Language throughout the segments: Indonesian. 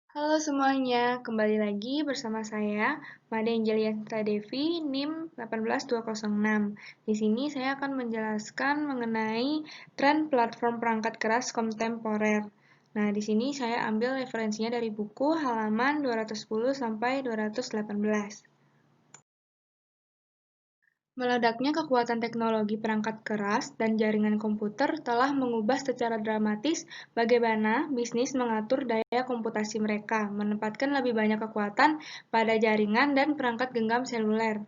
Halo semuanya, kembali lagi bersama saya, Made Anjeliantra Devi, NIM 18206. Di sini saya akan menjelaskan mengenai tren platform perangkat keras kontemporer. Nah, di sini saya ambil referensinya dari buku halaman 210 sampai 218. Meledaknya kekuatan teknologi perangkat keras dan jaringan komputer telah mengubah secara dramatis bagaimana bisnis mengatur daya komputasi mereka, menempatkan lebih banyak kekuatan pada jaringan dan perangkat genggam seluler.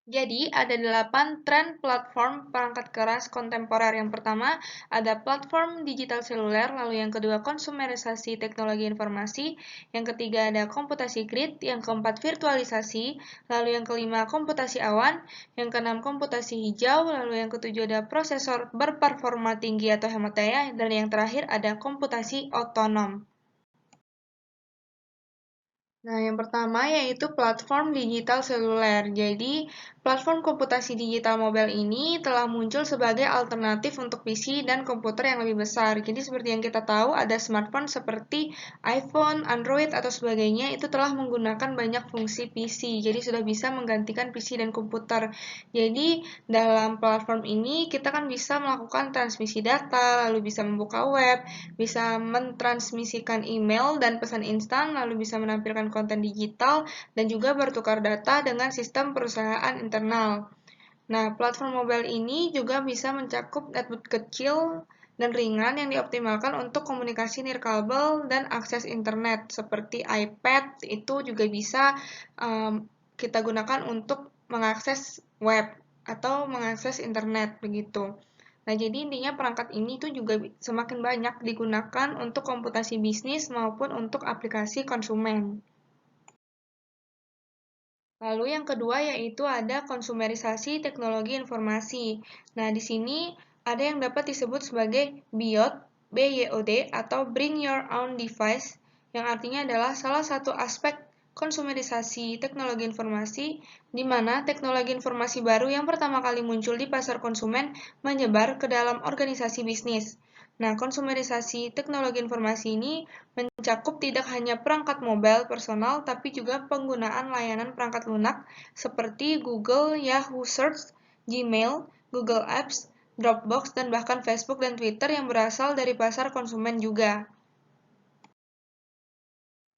Jadi, ada 8 tren platform perangkat keras kontemporer. Yang pertama, ada platform digital seluler, lalu yang kedua konsumerisasi teknologi informasi, yang ketiga ada komputasi grid, yang keempat virtualisasi, lalu yang kelima komputasi awan, yang keenam komputasi hijau, lalu yang ketujuh ada prosesor berperforma tinggi atau hemat daya, dan yang terakhir ada komputasi otonom. Nah, yang pertama yaitu platform digital seluler. Jadi, platform komputasi digital mobile ini telah muncul sebagai alternatif untuk PC dan komputer yang lebih besar. Jadi, seperti yang kita tahu, ada smartphone seperti iPhone, Android, atau sebagainya itu telah menggunakan banyak fungsi PC. Jadi, sudah bisa menggantikan PC dan komputer. Jadi, dalam platform ini kita kan bisa melakukan transmisi data, lalu bisa membuka web, bisa mentransmisikan email dan pesan instan, lalu bisa menampilkan konten digital, dan juga bertukar data dengan sistem perusahaan internal. Nah, platform mobile ini juga bisa mencakup network kecil dan ringan yang dioptimalkan untuk komunikasi nirkabel dan akses internet, seperti iPad, itu juga bisa kita gunakan untuk mengakses web atau mengakses internet, begitu. Nah, jadi intinya perangkat ini tuh juga semakin banyak digunakan untuk komputasi bisnis maupun untuk aplikasi konsumen. Lalu yang kedua yaitu ada konsumerisasi teknologi informasi. Nah, di sini ada yang dapat disebut sebagai BYOD atau Bring Your Own Device, yang artinya adalah salah satu aspek konsumerisasi teknologi informasi, di mana teknologi informasi baru yang pertama kali muncul di pasar konsumen menyebar ke dalam organisasi bisnis. Nah, konsumerisasi teknologi informasi ini mencakup tidak hanya perangkat mobile personal, tapi juga penggunaan layanan perangkat lunak seperti Google, Yahoo Search, Gmail, Google Apps, Dropbox, dan bahkan Facebook dan Twitter yang berasal dari pasar konsumen juga.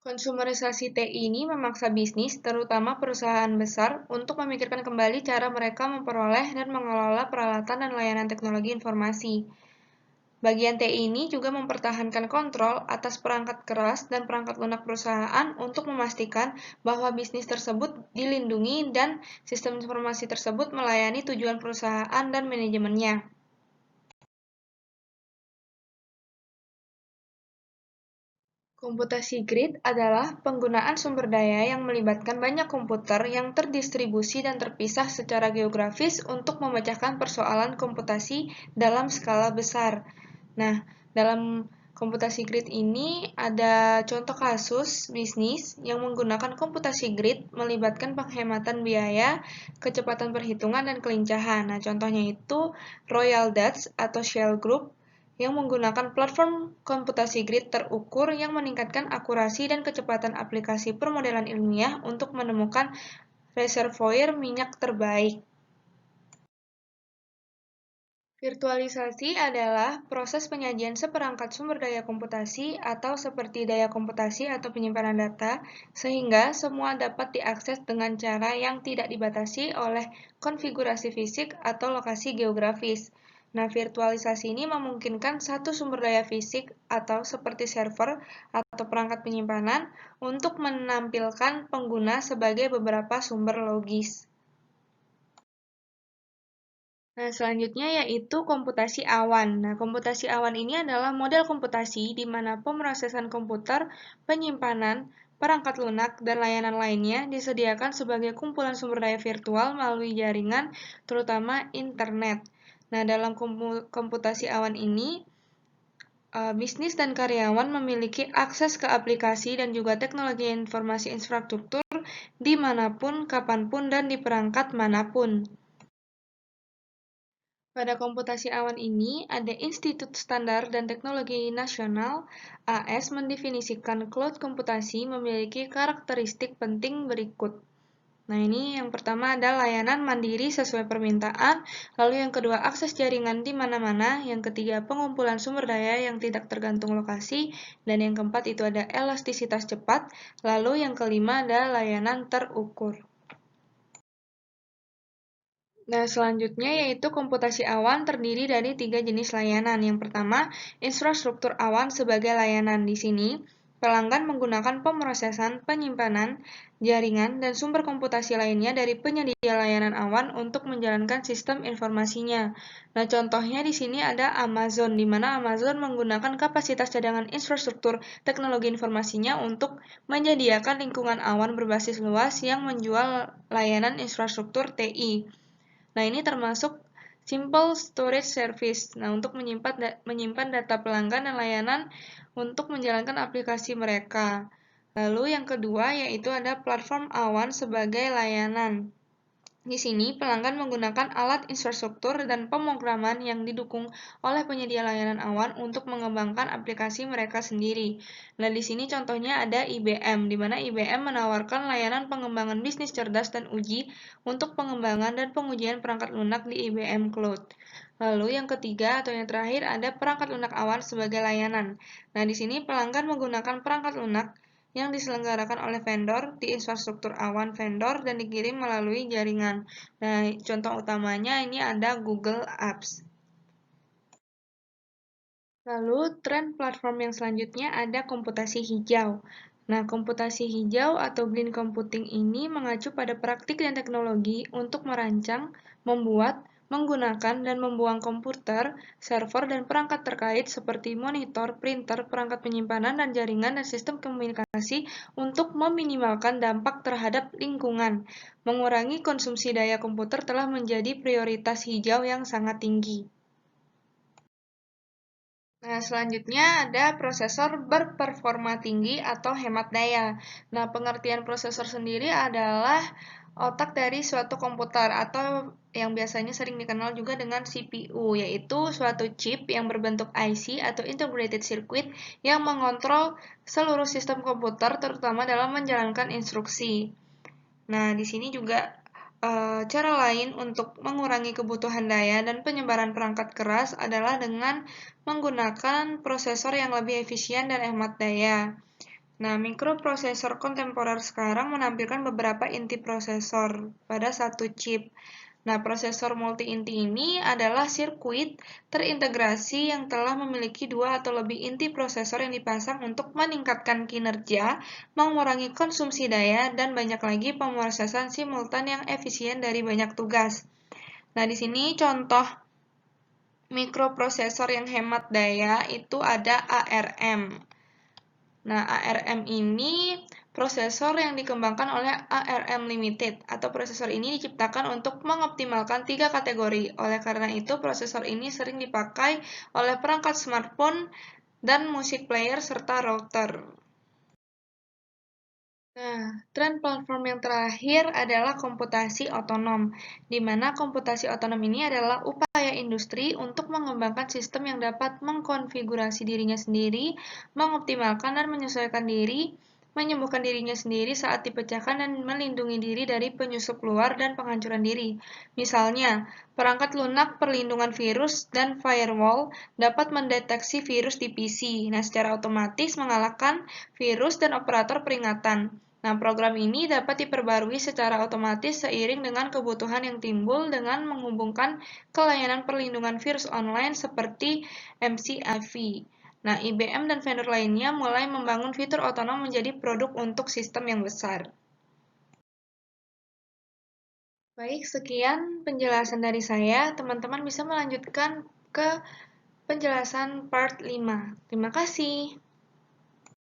Konsumerisasi TI ini memaksa bisnis, terutama perusahaan besar, untuk memikirkan kembali cara mereka memperoleh dan mengelola peralatan dan layanan teknologi informasi. Bagian TI ini juga mempertahankan kontrol atas perangkat keras dan perangkat lunak perusahaan untuk memastikan bahwa bisnis tersebut dilindungi dan sistem informasi tersebut melayani tujuan perusahaan dan manajemennya. Komputasi grid adalah penggunaan sumber daya yang melibatkan banyak komputer yang terdistribusi dan terpisah secara geografis untuk memecahkan persoalan komputasi dalam skala besar. Nah, dalam komputasi grid ini ada contoh kasus bisnis yang menggunakan komputasi grid melibatkan penghematan biaya, kecepatan perhitungan, dan kelincahan. Nah, contohnya itu Royal Dutch atau Shell Group yang menggunakan platform komputasi grid terukur yang meningkatkan akurasi dan kecepatan aplikasi permodelan ilmiah untuk menemukan reservoir minyak terbaik. Virtualisasi adalah proses penyajian seperangkat sumber daya komputasi atau seperti daya komputasi atau penyimpanan data, sehingga semua dapat diakses dengan cara yang tidak dibatasi oleh konfigurasi fisik atau lokasi geografis. Nah, virtualisasi ini memungkinkan satu sumber daya fisik atau seperti server atau perangkat penyimpanan untuk menampilkan pengguna sebagai beberapa sumber logis. Nah, selanjutnya yaitu komputasi awan. Nah, komputasi awan ini adalah model komputasi di mana pemrosesan komputer, penyimpanan, perangkat lunak, dan layanan lainnya disediakan sebagai kumpulan sumber daya virtual melalui jaringan, terutama internet. Nah, dalam komputasi awan ini, bisnis dan karyawan memiliki akses ke aplikasi dan juga teknologi informasi infrastruktur dimanapun, kapanpun, dan di perangkat manapun. Pada komputasi awan ini, ada Institut Standar dan Teknologi Nasional (AS) mendefinisikan cloud komputasi memiliki karakteristik penting berikut. Nah, ini yang pertama ada layanan mandiri sesuai permintaan, lalu yang kedua akses jaringan di mana-mana, yang ketiga pengumpulan sumber daya yang tidak tergantung lokasi, dan yang keempat itu ada elastisitas cepat, lalu yang kelima ada layanan terukur. Nah, selanjutnya yaitu komputasi awan terdiri dari 3 jenis layanan. Yang pertama, infrastruktur awan sebagai layanan. Di sini, pelanggan menggunakan pemrosesan, penyimpanan, jaringan, dan sumber komputasi lainnya dari penyedia layanan awan untuk menjalankan sistem informasinya. Nah, contohnya di sini ada Amazon, di mana Amazon menggunakan kapasitas cadangan infrastruktur teknologi informasinya untuk menyediakan lingkungan awan berbasis luas yang menjual layanan infrastruktur TI. Nah, ini termasuk Simple Storage Service. Nah, untuk menyimpan data pelanggan dan layanan untuk menjalankan aplikasi mereka. Lalu yang kedua yaitu ada platform awan sebagai layanan. Di sini, pelanggan menggunakan alat infrastruktur dan pemrograman yang didukung oleh penyedia layanan awan untuk mengembangkan aplikasi mereka sendiri. Nah, di sini contohnya ada IBM, di mana IBM menawarkan layanan pengembangan bisnis cerdas dan uji untuk pengembangan dan pengujian perangkat lunak di IBM Cloud. Lalu yang ketiga atau yang terakhir ada perangkat lunak awan sebagai layanan. Nah, di sini pelanggan menggunakan perangkat lunak yang diselenggarakan oleh vendor di infrastruktur awan vendor dan dikirim melalui jaringan. Nah, contoh utamanya ini ada Google Apps. Lalu, tren platform yang selanjutnya ada komputasi hijau. Nah, komputasi hijau atau green computing ini mengacu pada praktik dan teknologi untuk merancang, membuat, menggunakan, dan membuang komputer, server, dan perangkat terkait seperti monitor, printer, perangkat penyimpanan, dan jaringan dan sistem komunikasi untuk meminimalkan dampak terhadap lingkungan. Mengurangi konsumsi daya komputer telah menjadi prioritas hijau yang sangat tinggi. Nah, selanjutnya ada prosesor berperforma tinggi atau hemat daya. Nah, pengertian prosesor sendiri adalah otak dari suatu komputer atau yang biasanya sering dikenal juga dengan CPU, yaitu suatu chip yang berbentuk IC atau integrated circuit yang mengontrol seluruh sistem komputer terutama dalam menjalankan instruksi. Nah, di sini juga cara lain untuk mengurangi kebutuhan daya dan penyebaran perangkat keras adalah dengan menggunakan prosesor yang lebih efisien dan hemat daya. Nah, mikroprosesor kontemporer sekarang menampilkan beberapa inti prosesor pada satu chip. Nah, prosesor multi-inti ini adalah sirkuit terintegrasi yang telah memiliki dua atau lebih inti prosesor yang dipasang untuk meningkatkan kinerja, mengurangi konsumsi daya, dan banyak lagi pemrosesan simultan yang efisien dari banyak tugas. Nah, di sini contoh mikroprosesor yang hemat daya itu ada ARM. Nah, ARM ini prosesor yang dikembangkan oleh ARM Limited atau prosesor ini diciptakan untuk mengoptimalkan 3 kategori. Oleh karena itu, prosesor ini sering dipakai oleh perangkat smartphone dan music player serta router. Nah, tren platform yang terakhir adalah komputasi otonom, di mana komputasi otonom ini adalah upaya industri untuk mengembangkan sistem yang dapat mengkonfigurasi dirinya sendiri, mengoptimalkan dan menyesuaikan diri, menyembuhkan dirinya sendiri saat dipecahkan dan melindungi diri dari penyusup luar dan penghancuran diri. Misalnya, perangkat lunak perlindungan virus dan firewall dapat mendeteksi virus di PC, nah secara otomatis mengalahkan virus dan operator peringatan. Nah, program ini dapat diperbarui secara otomatis seiring dengan kebutuhan yang timbul dengan menghubungkan ke layanan perlindungan virus online seperti MCAV. Nah, IBM dan vendor lainnya mulai membangun fitur otonom menjadi produk untuk sistem yang besar. Baik, sekian penjelasan dari saya. Teman-teman bisa melanjutkan ke penjelasan part 5. Terima kasih.